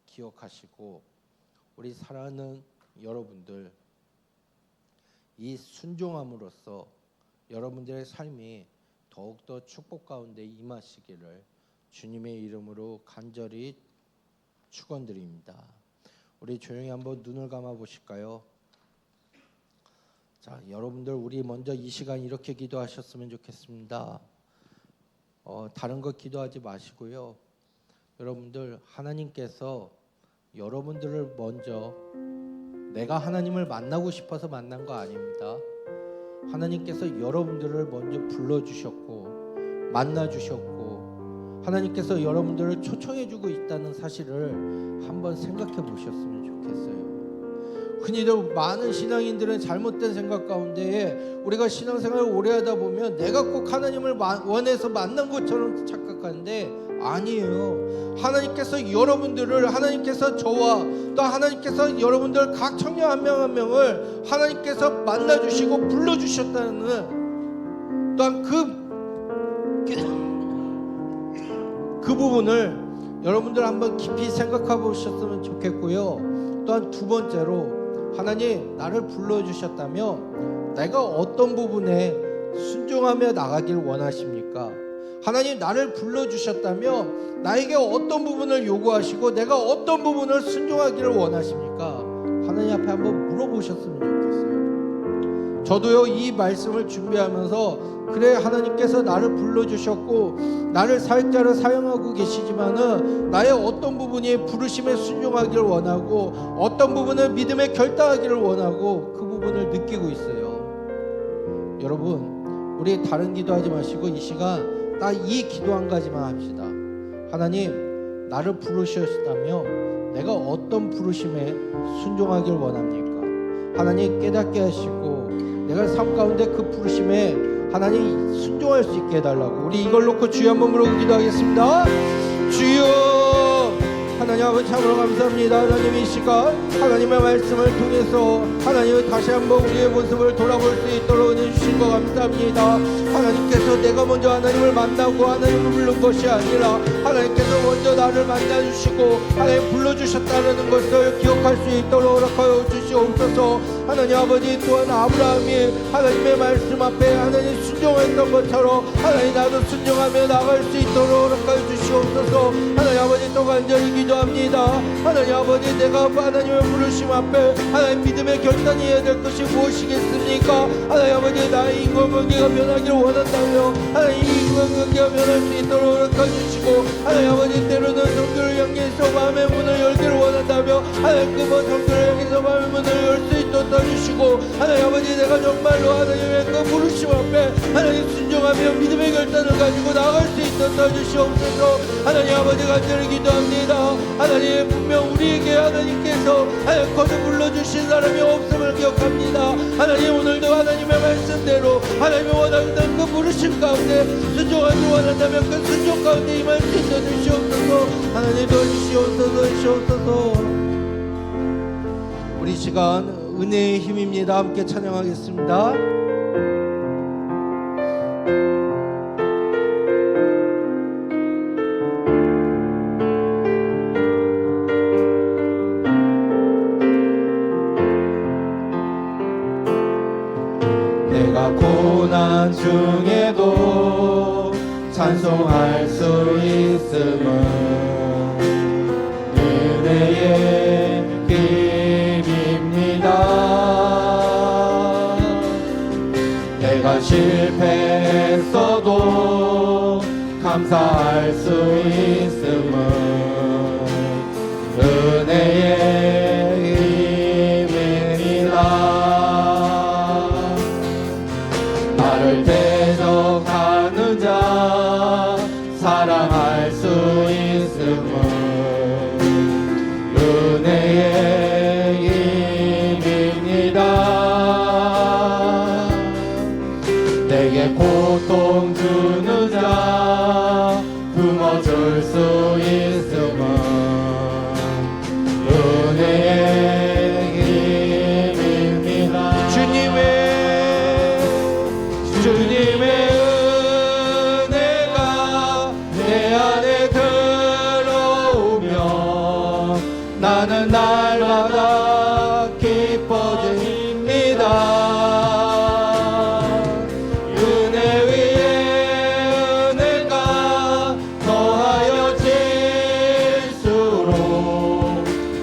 기억하시고, 우리 사랑하는 여러분들, 이 순종함으로써 여러분들의 삶이 더욱더 축복 가운데 임하시기를 주님의 이름으로 간절히 축원드립니다. 우리 조용히 한번 눈을 감아 보실까요? 자, 여러분들 우리 먼저 이 시간 이렇게 기도하셨으면 좋겠습니다. 다른 거 기도하지 마시고요. 여러분들 하나님께서 여러분들을 먼저, 내가 하나님을 만나고 싶어서 만난 거 아닙니다. 하나님께서 여러분들을 먼저 불러주셨고 만나주셨고 하나님께서 여러분들을 초청해주고 있다는 사실을 한번 생각해 보셨으면 좋겠어요. 흔히들 많은 신앙인들은 잘못된 생각 가운데에 우리가 신앙생활을 오래 하다 보면 내가 꼭 하나님을 원해서 만난 것처럼 착각하는데 아니에요. 하나님께서 여러분들을, 하나님께서 저와 또 하나님께서 여러분들 각 청년 한 명 한 명을 하나님께서 만나주시고 불러주셨다는 또한 그 부분을 여러분들 한번 깊이 생각해 보셨으면 좋겠고요. 또한 두 번째로, 하나님 나를 불러주셨다면 내가 어떤 부분에 순종하며 나가길 원하십니까? 하나님 나를 불러주셨다면 나에게 어떤 부분을 요구하시고 내가 어떤 부분을 순종하기를 원하십니까? 하나님 앞에 한번 물어보셨으면 좋겠어요. 저도요, 이 말씀을 준비하면서 그래, 하나님께서 나를 불러주셨고 나를 사역자로 사용하고 계시지만은 나의 어떤 부분이 부르심에 순종하기를 원하고 어떤 부분을 믿음에 결단하기를 원하고 그 부분을 느끼고 있어요. 여러분, 우리 다른 기도하지 마시고 이 시간 딱 이 기도 한 가지만 합시다. 하나님 나를 부르셨다면 내가 어떤 부르심에 순종하기를 원합니까? 하나님 깨닫게 하시고 내가 삶 가운데 그 부르심에 하나님 순종할 수 있게 해달라고, 우리 이걸 놓고 주여 한번 부르고 기도하겠습니다. 주여, 하나님 아버지 참으로 감사합니다. 하나님 이 시간 하나님의 말씀을 통해서 하나님을 다시 한번 우리의 모습을 돌아볼 수 있도록 은혜 주신 거 감사합니다. 하나님께서 내가 먼저 하나님을 만나고 하나님을 부른 것이 아니라 하나님께서 먼저 나를 만나주시고 하나님 불러주셨다는 것을 기억할 수 있도록 허락하여 주시옵소서. 하나님 아버지, 또한 아브라함이 하나님의 말씀 앞에 하나님 순종했던 것처럼 하나님 나도 순종하며 나갈 수 있도록 허락하여 주시옵소서. 하나님 아버지, 또 간절히 기도합니다. 하나님 아버지, 내가 하나님의 부르심 앞에 하나님 믿음의 결단이 해야 될 것이 무엇이겠습니까? 하나님 아버지, 나의 인간관계가 변하기를 원한다며 하나님 이 인간관계가 변할 수 있도록 허락하여 주시고 하나님 아버지, 때로는 성도를 향해서 마음의 문을 열기를 원한다며 하나님 그 성도를 향해서 마음의 문을 열 수 있도록 도와주시고 하나님 아버지, 내가 정말로 하나님의 그 부르심 앞에 하나님 순종하며 믿음의 결단을 가지고 나아갈 수 있도록 도와주시옵소서. 하나님 아버지, 간절히 기도합니다. 하나님, 분명 우리에게 하나님께서 하나님 거듭 불러주신 사람이 없음을 기억합니다. 하나님, 오늘도 하나님의 말씀대로 하나님이 원하는 그 부르심 가운데 순종하기 원한다면 그 순종 가운데 임할 수 있도록 주시옵소서. 하나님 도와주시옵소서. 우리 시간 은혜의 힘입니다. 함께 찬양하겠습니다. 내가 고난 중에도 찬송할 수 있음은 은혜의 힘입니다. 내가 실패했어도 감사할 수 있음은 은혜의 힘입니다. 나를 대적하는 자 사랑할 수 있음은 은혜의 힘입니다. 내게 고통 주는 자 품어줄 수 있음은 은혜의 힘입니다. 주님의 은혜가 내 안에 들어오면 나는 날마다 기뻐집니다. 은혜 위에 은혜가 더하여 질수록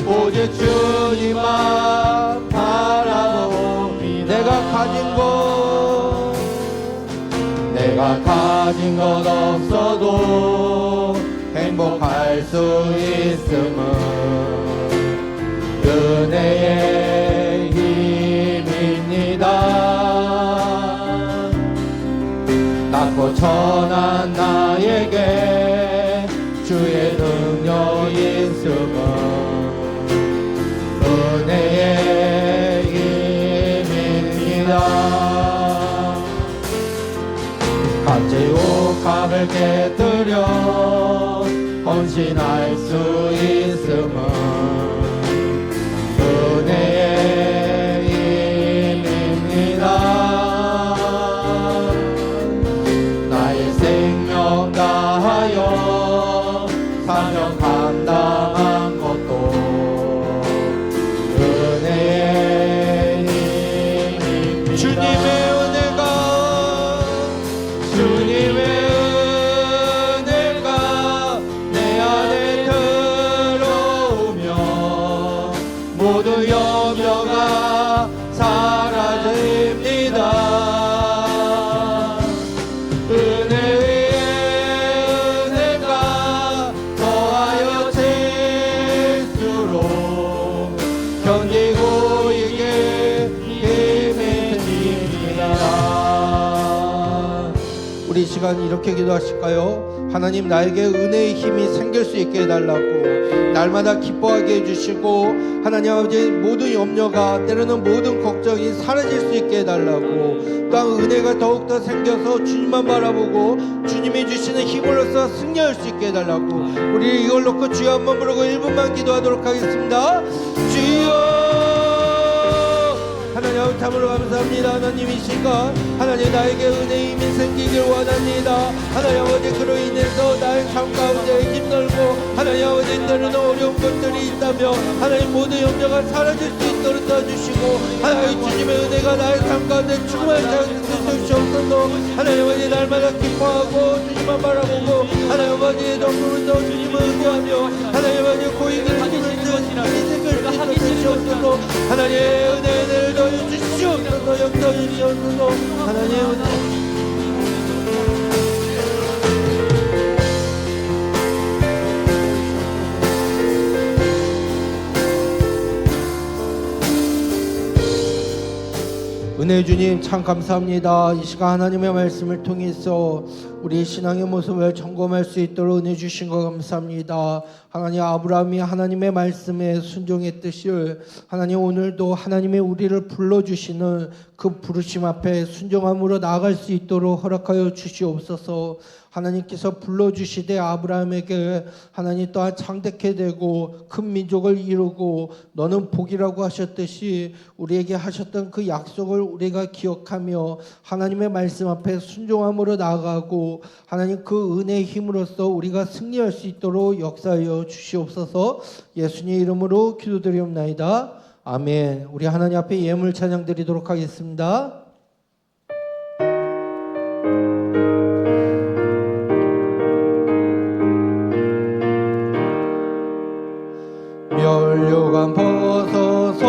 오직 주님만 바라보니 내가 가진 것 없어도 행복할 수 있음은 은혜의 힘입니다. 낮고 천한 나에게 주의 능력 있음은 은혜의 힘입니다. 같이 옥합을 깨뜨려 헌신할 수 있음은 은혜의 힘입니다. 나의 생명 다하여 사명 감당한 것도 은혜의 힘입니다. 주님의 은혜가 내 안에 들어오면 모두 염려가 사라집니다. 은혜 위에 은혜가 더하여 질수록 견디고 이게 힘이 됩니다. 우리 이 시간 이렇게 기도하실까요? 하나님, 나에게 은혜의 힘이 생길 수 있게 해달라고, 날마다 기뻐하게 해주시고, 하나님 아버지 모든 염려가, 때로는 모든 걱정이 사라질 수 있게 해달라고, 또한 은혜가 더욱더 생겨서 주님만 바라보고 주님이 주시는 힘으로써 승리할 수 있게 해달라고, 우리 이걸 놓고 주여 한번 부르고 1분만 기도하도록 하겠습니다. 주여, 하나님 아버지 참으로 감사합니다. 하나님 이 시간 하나님 나에게 은혜의 힘이 생기길 원합니다. 하나님 아버지 그로 인해서 나의 삶 가운데 힘들고 하나님 아버지 때로는 어려운 것들이 있다며 하나님 모든 염려가 사라질 수 있도록 도와주시고, 하나님 주님의 은혜가 나의 삶 가운데 충만히 주시옵소서. 하나님 아버지 날마다 기뻐하고 주님만 바라보고 하나님 아버지의 덕분을 더 주님을 의지하며 하나님 아버지 고익을 하기 싫은 인생을 하기 주시옵소서. 하나님의 은혜를 더해 주시옵소서. 역사해 주시옵소서. 하나님의 은혜 은혜 주님 참 감사합니다. 이 시간 하나님의 말씀을 통해서 우리 신앙의 모습을 점검할 수 있도록 은혜 주신 것 감사합니다. 하나님, 아브라함이 하나님의 말씀에 순종했듯이 하나님 오늘도 하나님의 우리를 불러주시는 그 부르심 앞에 순종함으로 나아갈 수 있도록 허락하여 주시옵소서. 하나님께서 불러주시되 아브라함에게 하나님 또한 창대케 되고 큰 민족을 이루고 너는 복이라고 하셨듯이 우리에게 하셨던 그 약속을 우리가 기억하며 하나님의 말씀 앞에 순종함으로 나아가고 하나님 그 은혜의 힘으로써 우리가 승리할 수 있도록 역사하여 주시옵소서. 예수님의 이름으로 기도드리옵나이다. 아멘. 우리 하나님 앞에 예물 찬양 드리도록 하겠습니다. 멸류관 벗어서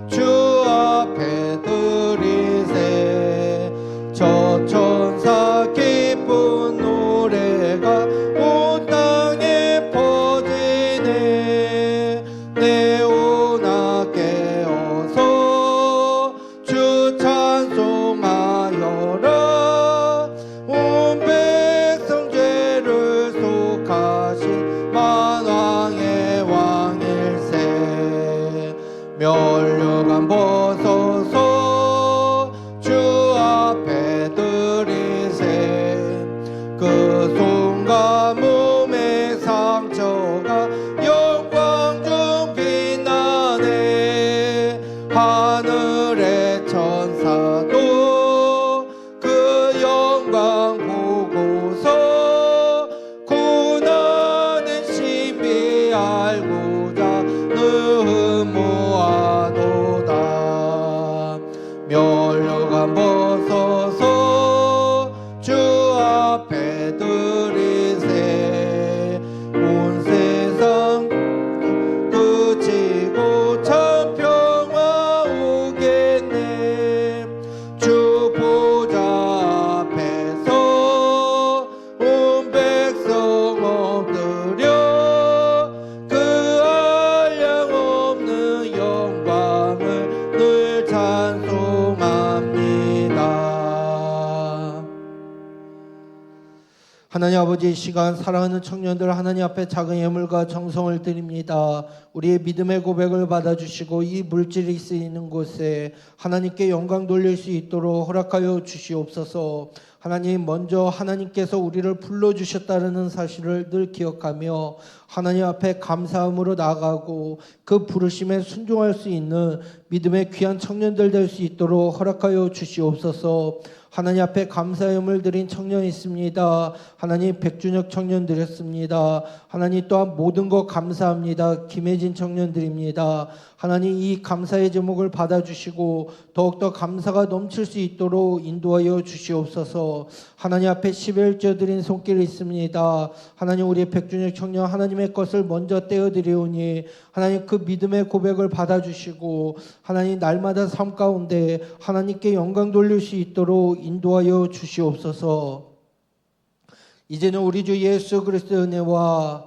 주 앞에 드리세. 면류관 벗어서 주 앞에 드리세. 그 손과 몸의 상처가 영광 중 빛나네. 하늘의 천사도 그 영광 보고서 고난은 신비 알고자 모아도다. 면류관 벗어서 주 앞에 드리세. 온 세상 그치고 참 평화 오겠네. 주 보좌 앞에서 온 백성 엎드려 그 한량 없는 영광을 늘 찬송합니다. 하나님 아버지, 이 시간 사랑하는 청년들 하나님 앞에 작은 예물과 정성을 드립니다. 우리의 믿음의 고백을 받아주시고 이 물질이 쓰이는 곳에 하나님께 영광 돌릴 수 있도록 허락하여 주시옵소서. 하나님, 먼저 하나님께서 우리를 불러주셨다는 사실을 늘 기억하며 하나님 앞에 감사함으로 나아가고 그 부르심에 순종할 수 있는 믿음의 귀한 청년들 될 수 있도록 허락하여 주시옵소서. 하나님 앞에 감사함을 드린 청년이 있습니다. 하나님, 백준혁 청년 드렸습니다. 하나님, 또한 모든 것 감사합니다. 김혜진 청년 드립니다. 하나님, 이 감사의 제목을 받아주시고 더욱더 감사가 넘칠 수 있도록 인도하여 주시옵소서. 하나님 앞에 11조 드린 손길이 있습니다. 하나님, 우리 백준혁 청년 하나님의 것을 먼저 떼어드리오니 하나님, 그 믿음의 고백을 받아주시고 하나님, 날마다 삶 가운데 하나님께 영광 돌릴 수 있도록 인도하여 주시옵소서. 이제는 우리 주 예수 그리스도의 은혜와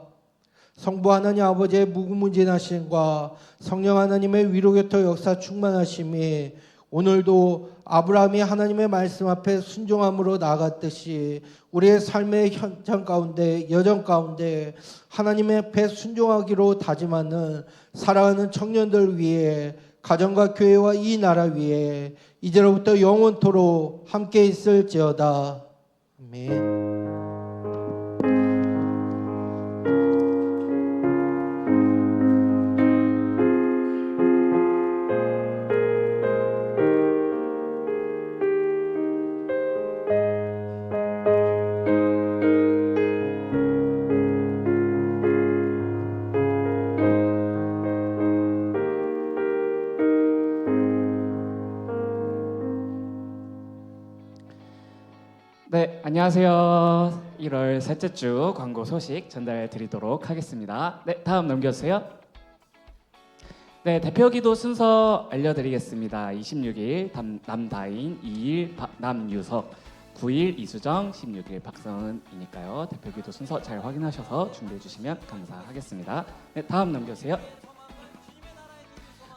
성부 하나님 아버지의 무궁무진하심과 성령 하나님의 위로교토 역사 충만하심이 오늘도 아브라함이 하나님의 말씀 앞에 순종함으로 나아갔듯이 우리의 삶의 현장 가운데, 여정 가운데 하나님의 앞에 순종하기로 다짐하는 사랑하는 청년들 위해, 가정과 교회와 이 나라 위에 이제로부터 영원토록 함께 있을지어다. 아멘. 네, 안녕하세요. 1월 셋째 주 광고 소식 전달 드리도록 하겠습니다. 네, 다음 넘겨주세요. 네, 대표기도 순서 알려드리겠습니다. 26일 남다인, 2일 남유석, 9일 이수정, 16일 박성은이니까요. 대표기도 순서 잘 확인하셔서 준비해 주시면 감사하겠습니다. 네, 다음 넘겨주세요.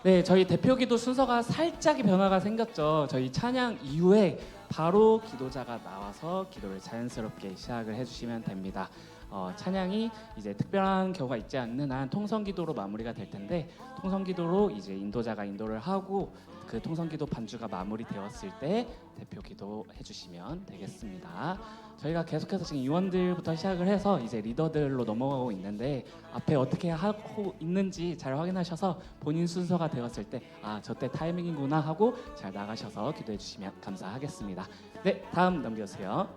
네, 저희 대표기도 순서가 살짝 변화가 생겼죠. 저희 찬양 이후에 바로 기도자가 나와서 기도를 자연스럽게 시작을 해주시면 됩니다. 찬양이 이제 특별한 경우가 있지 않는 한 통성기도로 마무리가 될 텐데, 통성기도로 이제 인도자가 인도를 하고 그 통성기도 반주가 마무리되었을 때 대표기도 해주시면 되겠습니다. 저희가 계속해서 지금 위원들부터 시작을 해서 이제 리더들로 넘어가고 있는데, 앞에 어떻게 하고 있는지 잘 확인하셔서 본인 순서가 되었을 때 저 때 타이밍이구나 하고 잘 나가셔서 기도해 주시면 감사하겠습니다. 네, 다음 넘겨주세요.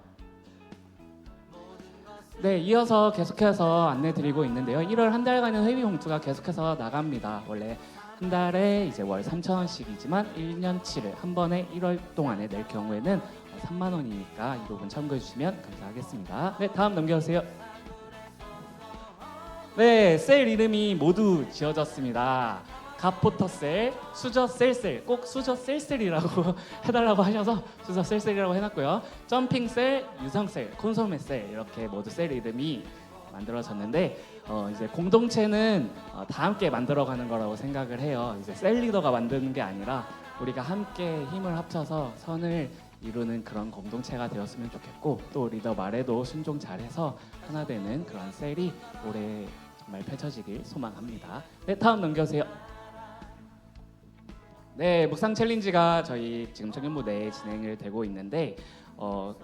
네, 이어서 계속해서 안내 드리고 있는데요. 1월 한 달간의 회비 봉투가 계속해서 나갑니다. 원래 한 달에 이제 월 3,000원씩이지만 1년치를 한 번에 1월 동안에 낼 경우에는 3만 원이니까 이 부분 참고해 주시면 감사하겠습니다. 네, 다음 넘겨주세요. 네, 셀 이름이 모두 지어졌습니다. 갓포터 셀, 수저 셀셀, 꼭 수저 셀셀이라고 해달라고 하셔서 수저 셀셀이라고 해놨고요. 점핑 셀, 유성 셀, 콘소메 셀, 이렇게 모두 셀 이름이 만들어졌는데, 이제 공동체는 다 함께 만들어가는 거라고 생각을 해요. 이제 셀 리더가 만드는 게 아니라 우리가 함께 힘을 합쳐서 선을 이루는 그런 공동체가 되었으면 좋겠고, 또 리더 말에도 순종 잘해서 하나 되는 그런 셀이 올해 정말 펼쳐지길 소망합니다. 네, 다음 넘겨주세요. 네, 묵상 챌린지가 저희 지금 청년부 내에 진행을 되고 있는데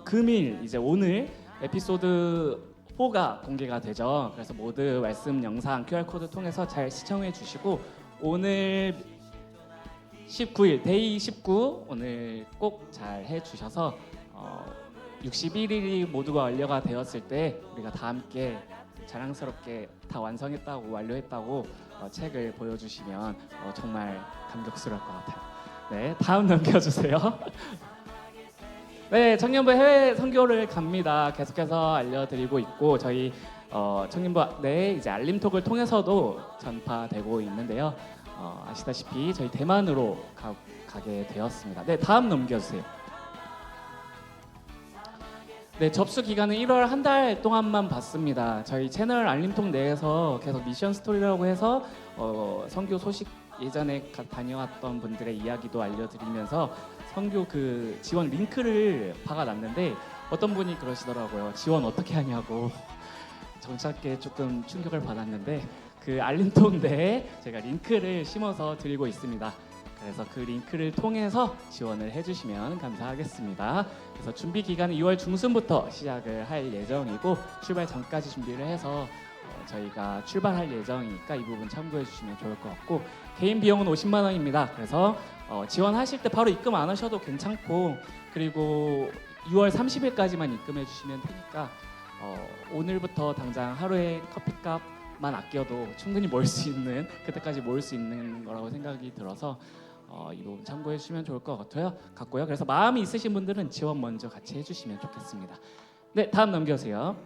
금일 이제 오늘 에피소드 4가 공개가 되죠. 그래서 모두 말씀 영상 QR 코드 통해서 잘 시청해 주시고 오늘 19일 데이 19 오늘 꼭 잘 해주셔서 61일이 모두가 완료가 되었을 때 우리가 다 함께 자랑스럽게 다 완성했다고 완료했다고 책을 보여주시면 정말 감격스러울 것 같아요. 네, 다음 넘겨주세요. 네, 청년부 해외 선교를 갑니다. 계속해서 알려드리고 있고 저희 청년부 내 이제 알림톡을 통해서도 전파되고 있는데요. 아시다시피 저희 대만으로 가게 되었습니다. 네, 다음 넘겨주세요. 네, 접수 기간은 1월 한 달 동안만 받습니다. 저희 채널 알림톡 내에서 계속 미션 스토리라고 해서 선교 소식 예전에 다녀왔던 분들의 이야기도 알려드리면서 선교 그 지원 링크를 박아놨는데 어떤 분이 그러시더라고요. 지원 어떻게 하냐고. 정착에 조금 충격을 받았는데 그 알림톡 내에 제가 링크를 심어서 드리고 있습니다. 그래서 그 링크를 통해서 지원을 해주시면 감사하겠습니다. 그래서 준비 기간은 2월 중순부터 시작을 할 예정이고 출발 전까지 준비를 해서 저희가 출발할 예정이니까 이 부분 참고해 주시면 좋을 것 같고 개인 비용은 50만 원입니다. 그래서 지원하실 때 바로 입금 안 하셔도 괜찮고 그리고 2월 30일까지만 입금해 주시면 되니까 오늘부터 당장 하루에 커피값만 아껴도 충분히 모을 수 있는 그때까지 모을 수 있는 거라고 생각이 들어서 이 부분 참고해 주시면 좋을 것 같고요. 그래서 마음이 있으신 분들은 지원 먼저 같이 해주시면 좋겠습니다. 네, 다음 넘겨주세요.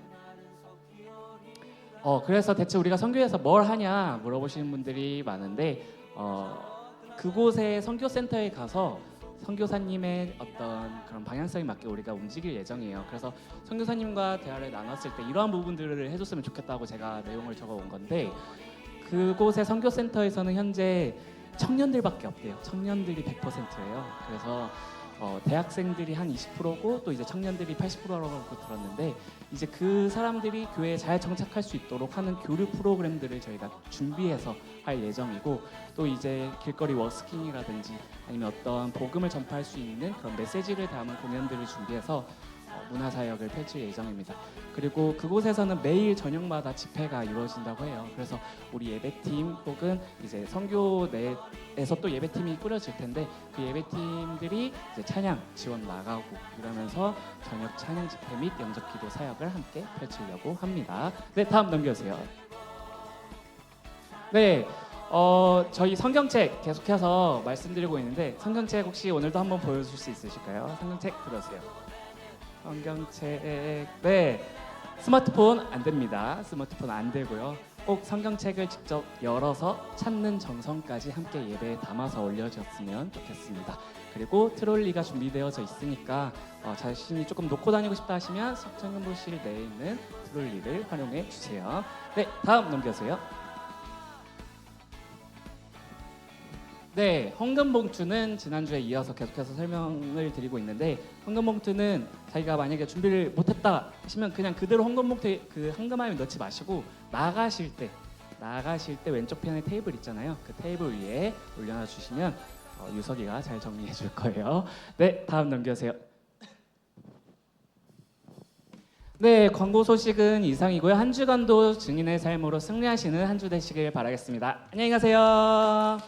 그래서 대체 우리가 선교에서 뭘 하냐 물어보시는 분들이 많은데 그곳의 선교센터에 가서 선교사님의 어떤 그런 방향성에 맞게 우리가 움직일 예정이에요. 그래서 선교사님과 대화를 나눴을 때 이러한 부분들을 해줬으면 좋겠다고 제가 내용을 적어온 건데 그곳의 선교센터에서는 현재 청년들밖에 없대요. 청년들이 100%예요. 그래서 대학생들이 한 20%고 또 이제 청년들이 80%라고 들었는데 이제 그 사람들이 교회에 잘 정착할 수 있도록 하는 교류 프로그램들을 저희가 준비해서 할 예정이고 또 이제 길거리 워스킹이라든지 아니면 어떤 복음을 전파할 수 있는 그런 메시지를 담은 공연들을 준비해서 문화사역을 펼칠 예정입니다. 그리고 그곳에서는 매일 저녁마다 집회가 이루어진다고 해요. 그래서 우리 예배팀 혹은 이제 선교 내에서 또 예배팀이 꾸려질 텐데 그 예배팀들이 이제 찬양 지원 나가고 이러면서 저녁 찬양 집회 및 영접기도 사역을 함께 펼치려고 합니다. 네, 다음 넘겨주세요. 네, 저희 성경책 계속해서 말씀드리고 있는데 성경책 혹시 오늘도 한번 보여줄 수 있으실까요? 성경책 들어주세요. 성경책 네 스마트폰 안 됩니다. 스마트폰 안 되고요. 꼭 성경책을 직접 열어서 찾는 정성까지 함께 예배에 담아서 올려주셨으면 좋겠습니다. 그리고 트롤리가 준비되어져 있으니까 자신이 조금 놓고 다니고 싶다 하시면 청년부실 내에 있는 트롤리를 활용해 주세요. 네, 다음 넘겨주세요. 네, 헌금봉투는 지난주에 이어서 계속해서 설명을 드리고 있는데 헌금봉투는 자기가 만약에 준비를 못했다 하시면 그냥 그대로 헌금봉투에 그 헌금함에 넣지 마시고 나가실 때 왼쪽 편에 테이블 있잖아요. 그 테이블 위에 올려놔 주시면 유석이가 잘 정리해 줄 거예요. 네, 다음 넘겨주세요. 네, 광고 소식은 이상이고요. 한 주간도 증인의 삶으로 승리하시는 한 주 되시길 바라겠습니다. 안녕히 가세요.